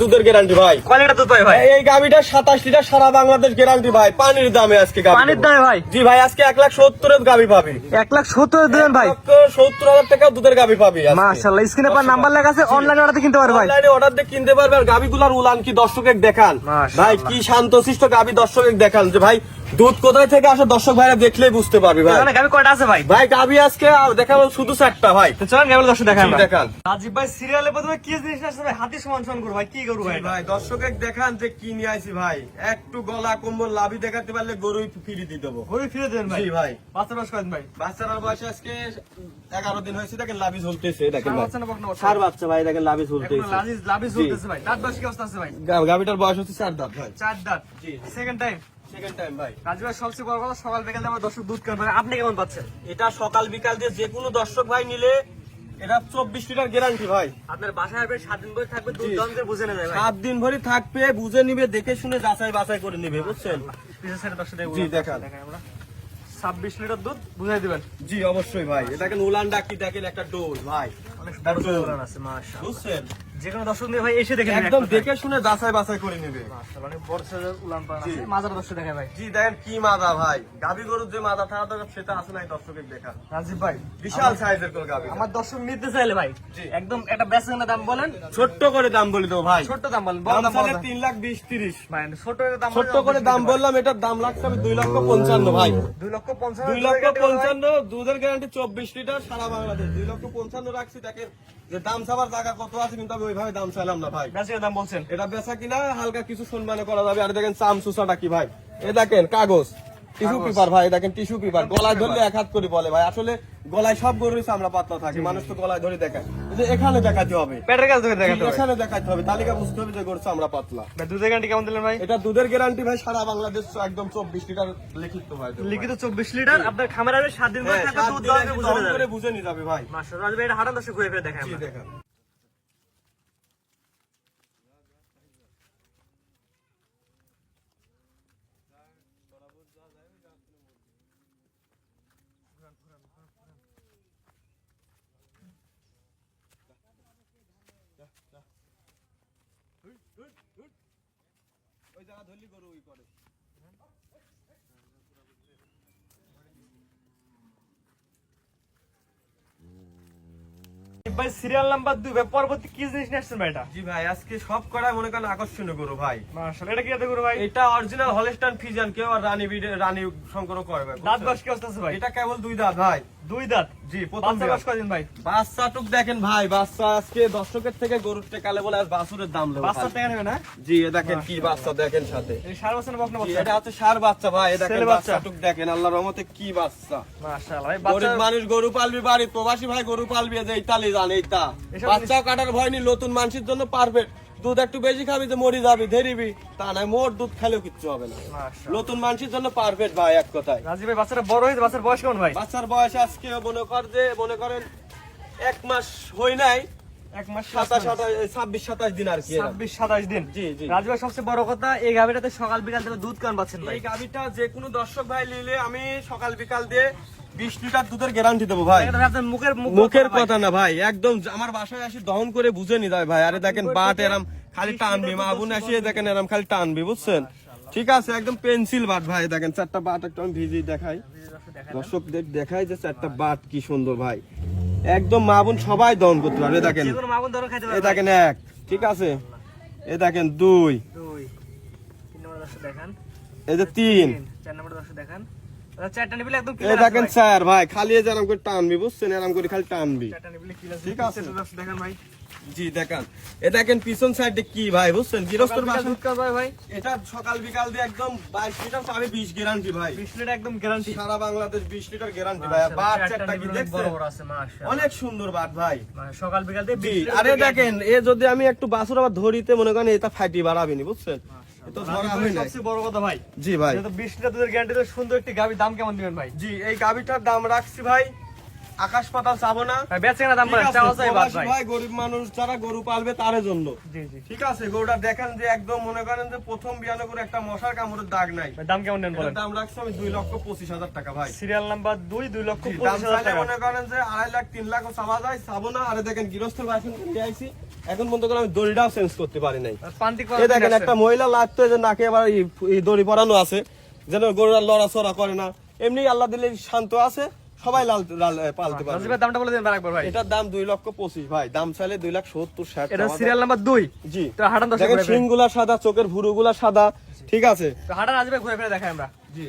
দুধের গ্যারান্টি ভাই। কোয়ালিটি দুধ ভাই। এই গাভিটা 27 লিটার সারা বাংলাদেশ গ্যারান্টি ভাই। পানির দামে আজকে গাভি। পানির দামে ভাই? জি ভাই, আজকে 1,70,000 এর গাভি পাবে। 1,70,000 দেন ভাই? 1,70,000 টাকা দুধের গাভি পাবে। মাশাআল্লাহ, স্ক্রিনে পর নাম্বার লেখা আছে, অনলাইনে অর্ডার কিনতে পারবে ভাই। অনলাইনে অর্ডার দিয়ে কিনতে পারবে। আর গাভিগুলোর উলান কি দর্শকে দেখান ভাই, কি শান্তশিষ্ট গাভি দর্শকে দেখান যে ভাই দুধ কোথায় থেকে আসে দর্শক ভাইরা দেখলেই বুঝতে পারবে ভাই। এখানে গাভি কয়টা আছে ভাই? ভাই গাভি আজকে দেখাবো শুধু 4টা ভাই। তো চলেন গাভি দর্শক দেখান। দেখান রাজীব ভাই, সিরিয়ালে প্রথমে কি জিনিস আছে ভাই? হাতি সমান সমান করু ভাই, কি গরু ভাই? ভাই দর্শকে দেখান যে কি নিয়ে আইছি ভাই। একটু গলা কম্বল লাভি দেখাতে পারলে গরুই ফ্রি দিয়ে দেবো। গরু ফিরে দেন ভাই। জি ভাই। বাচ্চা বয়স কত ভাই? বাচ্চার বয়স আজকে 11 দিন হয়েছে। দেখেন লাভি ঝুলতেছে। দেখেন ভাই বাচ্চা না বকনা বাচ্চা? সার বাচ্চা ভাই, দেখেন লাভি ঝুলতেছে। লাভি ঝুলতেছে ভাই। দাঁত বয়স কি অবস্থা আছে ভাই? গাভিটার বয়স হচ্ছে 4 দাঁত ভাই। 4 দাঁত। জি। সেকেন্ড টাইম ভাই। রাজীব ভাই, সবচেয়ে বড় কথা সকাল বিকালে আমার দর্শক দুধ খান ভাই। আপনি কেমন পাচ্ছেন? এটা সকাল বিকাল দিয়ে যে কোনো দর্শক ভাই নিলে এটা 24 লিটার গ্যারান্টি ভাই। আপনার বাসায় আসবে 7 দিন ধরে থাকবে, দুধ দাম দিয়ে বুঝে নেবে ভাই। 7 দিন ভরি থাকবে, বুঝে নিবে, দেখে শুনে যাচাই বাছাই করে নিবে, বুঝছেন? পিছের সাইডে দর্শক দেখুন। জি দেখান। আমরা 26 লিটার দুধ বুঝাই দিবেন। জি অবশ্যই ভাই। এটা দেখেন উলান ডাকি, দেখেন একটা ডোল ভাই। অনেক বড় উলান আছে মাশাআল্লাহ। বুঝছেন? যে কোনো দর্শক নিয়ে ভাই এসে দেখে একদম দেখে শুনে যাচাই বাছাই করে নিবে। মাশাআল্লাহ, অনেক বড় সাইজের উলান পান আছে। মাজার দর্শক দেখে ভাই। জি দেখেন কি মাদা ভাই। গাভী গরুর যে মাদা থাকা দরকার সেটা আছে নাই দর্শকের দেখা। রাজীব ভাই, বিশাল সাইজের কোন গাভী। আমার দর্শক নিতে চাইলে ভাই জি। একদম একটা বেচকেনা দাম বলেন, ছোট্ট করে দাম বলি তো ভাই। ছোট দাম বলেন। দাম বড় দাম চাইলে বলেন 3,20,30 ভাই। ছোট দাম ছোট্ট করে দাম বললাম, এটার দাম লাগছে আমি 2,55,000 ভাই। 2,55,000 2,55,000 দুধের গ্যারান্টি 24 লিটার সারা বাংলাদেশ। 2,55,000 রাখছি। দেখেন যে দাম চাবার জায়গা কত আছে, কিন্তু আমি ওইভাবে দাম চাইলাম না ভাই। বেচকেনা দাম বলছেন। এটা বেচা কিনা হালকা কিছু সম্মানে করা যাবে। আর দেখেন চামচুসাটা কি ভাই, এ দেখেন কাগজ টিস্যু পেপার ভাই। দেখেন টিস্যু পেপার, গলায় ধরলে এক হাত করে বলে ভাই। আসলে গলায় সব গরুর চামড়া পাতলা থাকে, মানুষ তো গলায় ধরে দেখায়, কিন্তু এখানে দেখাতে হবে, পেটের কাছে ধরে দেখাতে হবে। এখানে দেখাতে হবে, তালিকা বুঝতে হবে যে গরুর চামড়া পাতলা। ভাই দুধের গ্যারান্টি কেমন দিলেন ভাই? এটা দুধের গ্যারান্টি ভাই সারা বাংলাদেশ একদম 24 লিটার লিখিত ভাই। লিখিত 24 লিটার। আপনার খামারে আসবে 7 দিন ধরে হ্যাঁ, থাকবে, 7 দুধ দিন দাম বুঝে দহন নেবে। করে বুঝে নিয়ে যাবে ভাই। মাশাআল্লাহ, রাজীব ভাই এটা হারান দর্শক ঘুরে ফিরে দেখায় জি আমরা। দেখেন। ওই জায়গা ধরলি গরু ওই করে। ভাই সিরিয়াল নাম্বার 2 ভাই, পরবর্তী কি জিনিস নিয়ে আসছেন ভাই এটা? জি ভাই, আজকে সব কড়াই মনে করেন আকর্ষণীয় গরু ভাই। মাশাআল্লাহ, এটা কি জাতের গরু ভাই? এটা অরিজিনাল হলস্টাইন ফ্রিজিয়ান, কেউ আর রানী শঙ্কর করে ভাই। দাঁত বয়স কি অবস্থা আছে ভাই? এটা কেবল 2 দাঁত ভাই। 2 দাঁত। জি প্রথম বাচ্চা বয়স কতদিন ভাই? বাচ্চা টুক দেখেন ভাই। বাচ্চা আজকে দর্শকের থেকে গরুর টেকালে বলে আর বাছুরের দাম লেবো। বাচ্চা টাকা নেবে না? জি এ দেখেন কি বাচ্চা দেখেন সাথে। এই 4 বছরের বকনা জি, বাচ্চা। এটা হচ্ছে ষাঁড় বাচ্চা ভাই। এ দেখেন ছেলে বাচ্চা। বাচ্চা টুক দেখেন, আল্লাহর রহমতে কি বাচ্চা। মাশাআল্লাহ ভাই, বাচ্চা গরিব মানুষ গরু পালবি, বাড়ি প্রবাসী ভাই গরু পালবি, যে ইতালি জান এইটা এসব বাচ্চাও কাটার ভয় নেই। নতুন মানুষের জন্য পারফেক্ট। দুধ একটু বেশি খাবি যে মরি যাবি, ধরিবি তা নাই, মোট দুধ খেলেও কিচ্ছু হবে না। মাশাআল্লাহ। নতুন মানুষের জন্য পারফেক্ট ভাই এক কথায়। রাজীব ভাই, বাচ্চাটা বড় হয়েছে, বাচ্চার বয়স কেমন ভাই? বাচ্চার বয়স আজকে মনে করেন 1 মাস হই নাই, 1 মাস 26-27 দিন আর কি। 26-27 দিন। জি জি। রাজীব ভাই, সবচেয়ে বড় কথা এই গাভীটাতে সকাল বিকাল থেকে দুধ কেমন পাচ্ছেন ভাই? এই গাভিটা যে কোনো দর্শক ভাই নিলে আমি সকাল বিকাল দিয়ে 20 লিটার দুধের গ্যারান্টি দেবো ভাই। এটা আপনার মুখের কথা না ভাই, একদম আমার বাসায় আসি দহন করে বুঝে নি যায় ভাই। আরে দেখেন বাট এরাম খালি টানবি, মা বোন আসিয়ে দেখেন এরাম খালি টানবি, বুঝছেন? ঠিক আছে, একদম পেন্সিল বাট ভাই। দেখেন 4টা বাট একটু আমি ভিজি দেখাই, দর্শকদের দেখাই যে 4টা বাট কি সুন্দর ভাই। একদম মা বোন সবাই দহন করতে পারবে। দেখেন যে কোনো মা বোন ধরে খাইতে এই পারবে। দেখেন 1, ঠিক আছে, এই দেখেন 2, 3 নম্বর দর্শক দেখান, এই যে 3, 4 নম্বর দর্শক দেখান। চারটা নিবিলে একদম এই ক্লিয়ার দেখেন 4 ভাই। খালি এই যে এরম করে টানবি, বুঝছেন? এরম করে খালি টানবি। চারটা নিবিলে ক্লিয়ার ঠিক আছে। দর্শক দেখান ভাই। জি দেখান, এ দেখেন পিছন সাইডে কি ভাই, বুঝছেন? গৃহস্থর বাসা দুধ খাওয়া ভাই। এটা সকাল বিকাল দিয়ে একদম 22 লিটার পাবে, 20 গ্যারান্টি ভাই। 20 লিটার একদম গ্যারান্টি। সারা বাংলাদেশ 20 লিটার গ্যারান্টি ভাই। বাট চারটা কি বড় দেখছেন? বড় আছে মাশাআল্লাহ। অনেক সুন্দর বাট ভাই। সকাল বিকাল দিয়ে 20 জি, লিটার। আরে দেখেন এ যদি আমি একটু বাছুর আবার ধরিতে মনে করেন এটা ফাটি বাড়াবিনি, বুঝছেন? এ তো ধরা হয় না। সবচেয়ে বড় কথা ভাই, জি ভাই। যেহেতু 20 লিটার দুধের গ্যারান্টি তো সুন্দর একটি গাভীর দাম কেমন দিবেন ভাই? জি এই গাভিটার দাম রাখছি ভাই আকাশ পাতাল চাবো না ভাই বেচে না দাম ঠিক বলেন, আছে? চাওয়া চাই বাদ প্রবাসী ভাই। ভাই গরিব মানুষ যারা গরু পালবে তার জন্য। জি জি। ঠিক আছে, গরুটা দেখেন যে একদম মনে করেন যে প্রথম বিয়ানে করে একটা মশার কামড়ের দাগ নাই। ভাই দাম কেমন নেন বলেন? এটার দাম রাখছি আমি 2,25,000 টাকা ভাই। সিরিয়াল নাম্বার 2 লক্ষ জি, দাম 25,000 চাইলে টাকা। মনে করেন যে 2.5 লাখ 3 লাখ চাওয়া যায়, চাবো না। আরে দেখেন গৃহস্থ বাসন নিয়ে আইছি, এখন বন্ধ করে আমি দড়িটাও চেঞ্জ করতে পারি নাই। পান্তি এই দেখেন একটা মহিলা লাগতো যে নাকে আবার এই দড়ি পরানো আছে যেন গরুরা লড়াচড়া করে না। এমনি আল্লাহ দিলে শান্ত আছে, সবাই লাল পালতে পারে। রাজীব ভাই দামটা বলে দেন একবার ভাই। এটার দাম 2,25,000 ভাই, দাম চাইলে 2,70,000 এটা সিরিয়াল নাম্বার 2। জি তো হাঁটান দর্শক দেখেন ঘুরে ফিরে। শিংগুলা সাদা, চোখের ভুরুগুলা সাদা, ঠিক আছে। তো হাঁটান রাজীব ভাই ঘুরে ফিরে দেখাই আমরা। জি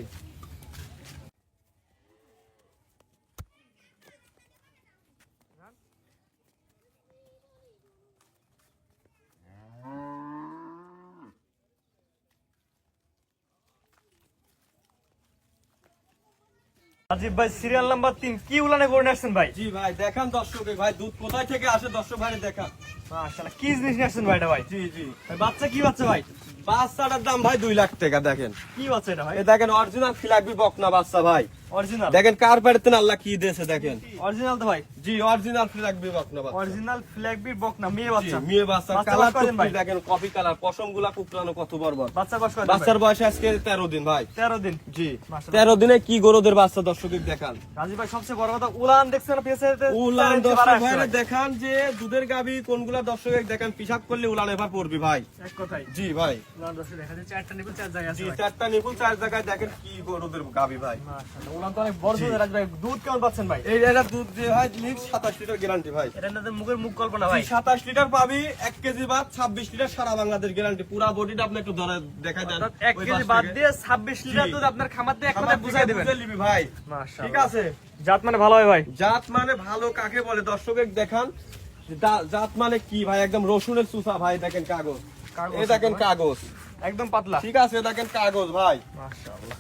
রাজীব ভাই সিরিয়াল নাম্বার 3 কি উলানে গরু নিয়ে আসছেন ভাই? জি ভাই দেখান দর্শক, ভাই দুধ কোথায় থেকে আসে দর্শক ভাই দেখান। মাশাআল্লাহ কি জিনিস নিয়ে আসছেন ভাই এটা ভাই? জি জি ভাই বাচ্চা কি বাচ্চা ভাই? বাচ্চাটার দাম ভাই 2 লাখ টাকা। দেখেন কি বাচ্চা এটা ভাই? এই দেখেন অরিজিনাল ফিলাকবি বকনা বাচ্চা ভাই। অরিজিনাল দেখেন কার পেড়েতে আল্লাহ কি দিয়েছে দেখেন। অরিজিনাল তো ভাই? জি অরিজিনাল ফিলাকবি বকনা বাচ্চা। অরিজিনাল ফ্ল্যাগ বি বকনা মেয়ে জি, বাচ্চা। মেয়ে বাচ্চা বাচ্চা কালার বয়স কদিন ভাই? দেখেন কফি কালার, পশমগুলা কুকরানো কত বড়। বাচ্চা বয়স কত? বাচ্চার বয়স আজকে 13 দিন ভাই। 13 দিন। জি মাশাআল্লাহ। 13 দিনে কি গরুদের বাচ্চা দর্শকের দেখান। রাজীব ভাই সবচেয়ে বড় কথা উলান দেখছেন পেছে উলান দর্শক ভাইরা দেখান যে দুধের গাবি কোনগুলা দর্শকের দেখান, পিশাব করলে উলান এবার পড়বি ভাই। এক কথাই জি ভাই উলান দর্শক দেখা যাচ্ছে চারটা নিপুল চার জায়গা আছে জি ভাই। 4টা নিপুল 4 জায়গায় দেখেন কি গরুদের গাবি ভাই। মাশাআল্লাহ উলান তো অনেক বড় সুন্দর। রাজীব ভাই দুধ কেমন পাচ্ছেন ভাই? এই এটা দুধ যে হয় লিখ 27 লিটার গ্যারান্টি ভাই। এটা না মুখের মুখ কল্পনা ভাই। 27 লিটার পাবি, 1 কেজি বাদ 26 লিটার সারা বাংলাদেশ গ্যারান্টি। পুরা বডিটা আপনি একটু ধরে দেখাই দেন। 1 কেজি বাদ দিয়ে 26 লিটার দুধ আপনার খামার থেকে এক কথায় বুঝাই দিবেন। বুঝে নিবি ভাই। মাশাআল্লাহ ঠিক আছে। জাত মানে ভালো হয় ভাই। জাত মানে ভালো কাকে বলে দর্শকের দেখান। জাত মানে কি ভাই, একদম রসুনের চুষা ভাই। দেখেন কাগজ, কাগজ এই দেখেন কাগজ, একদম পাতলা। ঠিক আছে। দেখেন কাগজ ভাই। মাশাআল্লাহ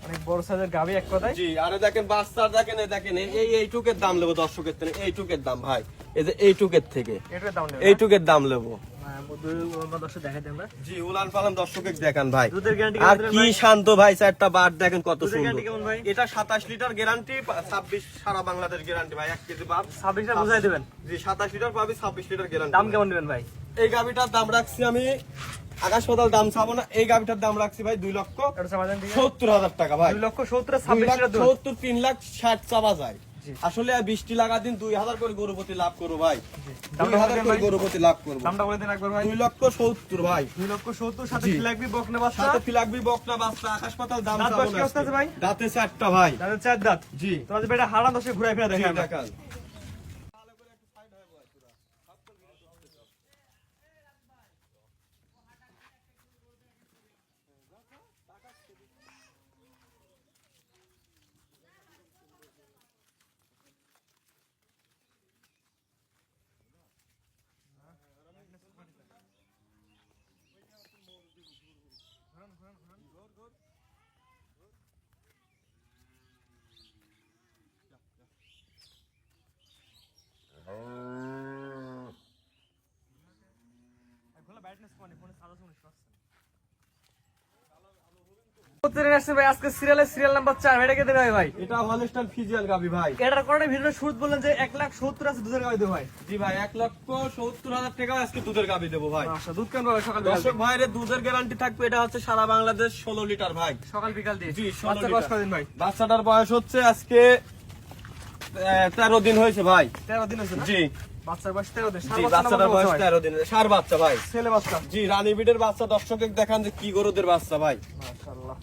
অনেক বড় সাইজের গাবি এক কথায়। জি আরে দেখেন বাচ্চার দেখেন, এই দেখেন এইটুকের দাম নেবো দর্শকের থেকে। এইটুকের দাম ভাই, এই যে এইটুকের থেকে এটার দাম নেই। এইটুকের দাম নেবো। দর্শক দেখাই দেন ভাই। জি উলান পালান দর্শকের দেখান ভাই। দুধের গ্যারান্টি আর কি শান্ত ভাই, চারটা বার দেখেন কত দুধের সুন্দর। গ্যারান্টি কেমন ভাই? এটা 27 লিটার গ্যারান্টি, 26 সারা বাংলাদেশ গ্যারান্টি ভাই। 1 কেজি বাদ 26 টা বুঝাই দিবেন। জি 27 লিটার পাবি, 26 লিটার গ্যারান্টি। দাম কেমন দিবেন ভাই? এই গাবিটার দাম রাখছি আমি, আকাশ পাতাল দাম চাবো না। এই গাবিটার দাম রাখছি ভাই 2,70,000 টাকা ভাই। 2,70,000 26 লিটার দুধ। 2,70,000 3,60,000 চাওয়া যায়। আসলে 20টি লাগা দিন 2,000 করে গরুপতি লাভ করবো ভাই। দামটা 2,000 বলে করে দেন ভাই। গরুপতি লাভ করবো। দামটা বলে দেন একবার ভাই। 2,70,000 ভাই। 2,70,000 সাথে জি। ফ্ল্যাগবি বকনা বাচ্চা। সাথে ফিলাকবি বকনা বাচ্চা, আকাশ পাতাল দাম দাঁত চাবো বয়স কি না অবস্থা আছে ভাই? আজকে। দাঁতে 4টা ভাই। তাহলে চার দাঁত। জি তো রাজীব ভাই এটা হারান দর্শক ঘুরাই ফিরে জি, দেখেন আমরা। দেখান। ভাই আজকে সিরিয়াল নাম্বার 4 এটা কে দেবে ভাই? এটা হলস্টাইন ফিজিয়াল গাবি ভাই। এটার কারণে ভিডিও শুরু বললেন যে 1,70,000 আছে দুধের গাবি দেবো ভাই। জি ভাই 1,70,000 টাকা আজকে দুধের গাবি দেবো ভাই। আচ্ছা দুধ কেমন পাবে সকাল বিকাল? দর্শক ভাইরে দুধের গ্যারান্টি থাকবে। এটা হচ্ছে সারা বাংলাদেশ 16 লিটার ভাই। সকাল বিকাল দিয়ে। জি 16 বাচ্চার বয়স লিটার। কদিন ভাই? বাচ্চাটার বয়স হচ্ছে আজকে 13 দিন হয়েছে ভাই। 13 দিন হয়েছে না? জি বাচ্চার বয়স 13 দিন। জি বাচ্চাটার বয়স 13 দিন। সার বাচ্চা ভাই। ছেলে বাচ্চা। জি রানী বিটের বাচ্চা। দর্শকের দেখান যে কি গরুদের বাচ্চা ভাই। মাশাআল্লাহ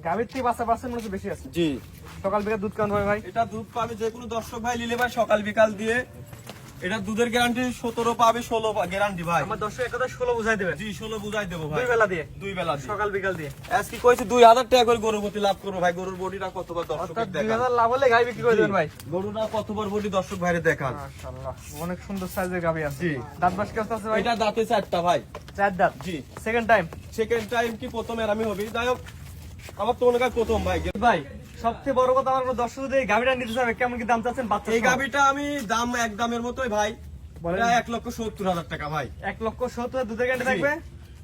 গাবির থেকে বাচ্চা পার্সেন্ট মনে হচ্ছে বেশি আছে। জি সকাল বিকাল দুধ কেমন হবে ভাই? এটা দুধ পাবে যে কোনো দর্শক ভাই নিলে ভাই সকাল বিকাল দিয়ে। এটা দুধের গ্যারান্টি 17 পাবে, 16 গ্যারান্টি ভাই। আমার দর্শক একদা 16 বুঝাই দেবেন। জি 16 বুঝাই দেবো ভাই। দুই বেলা দিয়ে। দুই বেলা দিয়ে। সকাল বিকাল দিয়ে। আজকে কইছে 2,000 টাকা করে গরুর প্রতি লাভ করবো ভাই। গরুর বডিটা কতবার অর্থাৎ দর্শকের দেখান। 2000 লাভ হলে গাবি বিক্রি করে দেবেন ভাই। গরুটা কতবার বডি দর্শক ভাইরে দেখান। মাশাআল্লাহ অনেক সুন্দর সাইজের গাবি আছে। জি। দাঁত বাস কি অবস্থা আছে ভাই? এটা দাঁতে 4টা ভাই। চার দাঁত। জি সেকেন্ড টাইম। সেকেন্ড টাইম কি প্রথম এর আমি হবি। যাই হোক আমার তো মনে হয় প্রথম ভাই। ভাই সবচেয়ে বড় কথা আমার দর্শক যদি এই গাবিটা নিতে চাবে কেমন কি দাম চাচ্ছেন বাচ্চা? এই গাবিটা আমি দাম এক দামের মতোই ভাই। বলেন। এটা 1,70,000 টাকা ভাই। 1,70,000 দুধের গ্যারান্টি থাকবে।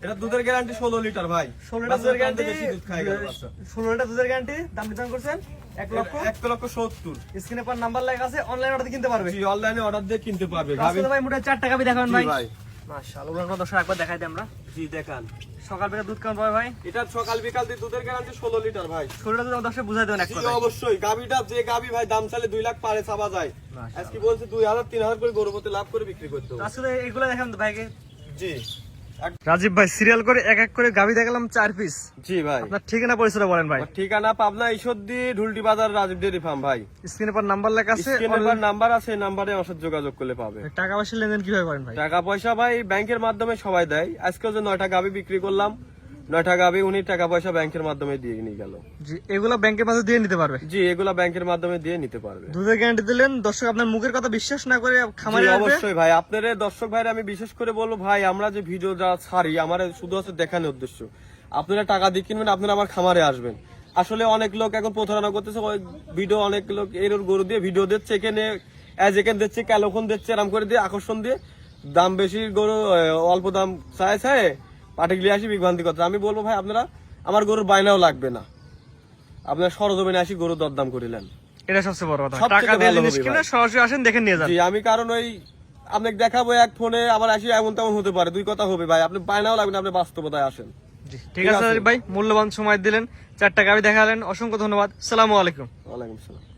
এটা দুধের গ্যারান্টি 16 লিটার ভাই। 16 টা দুধের গ্যারান্টি। বেশি দুধ খায় গেল বাচ্চা। 16 টা দুধের গ্যারান্টি। দাম নির্ধারণ করছেন 1,70,000। স্ক্রিনে পর নাম্বার লেখা আছে অনলাইন অর্ডার কিনতে পারবে। জি অনলাইনে অর্ডার দিয়ে কিনতে পারবে। আজকে তো ভাই মোটা 4 টাকা গাবি দেখাবেন জি ভাই। ভাই মাশাআল্লাহ, উলানটা দর্শক একবার দেখাই দিই আমরা। জি দেখান। সকাল বেলা দুধ কেমন পাবে ভাই? এটা সকাল বিকাল দিয়ে দুধের গ্যারান্টি 16 লিটার ভাই। ষোলোটা দুধ দর্শক বুঝাই দেবেন এক জি কথায়। অবশ্যই। গাবিটা যে গাবি ভাই দাম চাইলে 2 লাখ পারে চাওয়া যায়। মাশাআল্লাহ। আজকে বলছে 2000 3000 করে গরু প্রতি লাভ করে বিক্রি করতে হবে। আসলে এগুলো দেখেন তো ভাইকে। জি রাজীব ভাই সিরিয়াল করে এক এক করে গাবি দেখালাম 4 পিস। জি ভাই। আপনার ঠিকানা পরিচয় বলেন ভাই। আমার ঠিকানা পাবনা ঈশ্বরদী ঢুলটি বাজার রাজীব ডেয়ারি ফার্ম ভাই। স্ক্রিনে পর নাম্বার লেখা আছে। স্ক্রিনে পর নাম্বার আছে, এই নাম্বারে আমার সাথে যোগাযোগ করলে পাবে। টাকা পয়সা লেনদেন কিভাবে করেন ভাই? টাকা পয়সা ভাই ব্যাংকের মাধ্যমে সবাই দেয়। আজকেও যে 9টা গাবি বিক্রি করলাম, 9টা গাবি উনি টাকা পয়সা ব্যাংকের মাধ্যমে দিয়ে নিয়ে গেল। জি, এগুলো ব্যাংকের মাঝে দিয়ে নিতে পারবে। জি এগুলা ব্যাংকের মাধ্যমে দিয়ে নিতে পারবে। দুধের গ্যারান্টি দিলেন, দর্শক আপনার মুখের কথা বিশ্বাস না করে খামারে জি, আসবে। অবশ্যই ভাই। আপনার দর্শক ভাইরা আমি বিশেষ করে বলবো ভাই, আমরা যে ভিডিও যা ছাড়ি আমার শুধু হচ্ছে দেখানোর উদ্দেশ্য। আপনারা টাকা দিয়ে কিনবেন, আপনারা আমার খামারে আসবেন। আসলে অনেক লোক এখন প্রতারণা করতেছে, ওই ভিডিও অনেক লোক এর গরু দিয়ে ভিডিও দিচ্ছে, এখানে এখানে দিচ্ছে, ক্যালোখন দিচ্ছে, এরকম করে দিয়ে আকর্ষণ দিয়ে দাম বেশি গরু অল্প দাম চায় পাঠিয়ে আসি বিভ্রান্তি করতে। আমি বলবো ভাই আপনারা আমার গরুর বায়নাও লাগবে না, আপনার সরজমিনে আসি গরু দরদাম করিলেন, এটা সবচেয়ে বড় কথা। সবথেকে টাকা দিয়ে ভালো জিনিস হবে কিনে ভাই। সরাসরি আসেন, দেখে নিয়ে যান। জি আমি কারণ ওই আপনাকে দেখাবো এক ফোনে আবার আসি এমন তেমন হতে পারে, দুই কথা হবে ভাই। আপনি বায়নাও লাগবে না, আপনি বাস্তবতায় আসেন। জি, ঠিক আছে রাজীব ভাই, মূল্যবান সময় দিলেন, 4টা গাবি দেখালেন, অসংখ্য ধন্যবাদ। আসসালামু আলাইকুম। ওয়ালাইকুম আসসালাম।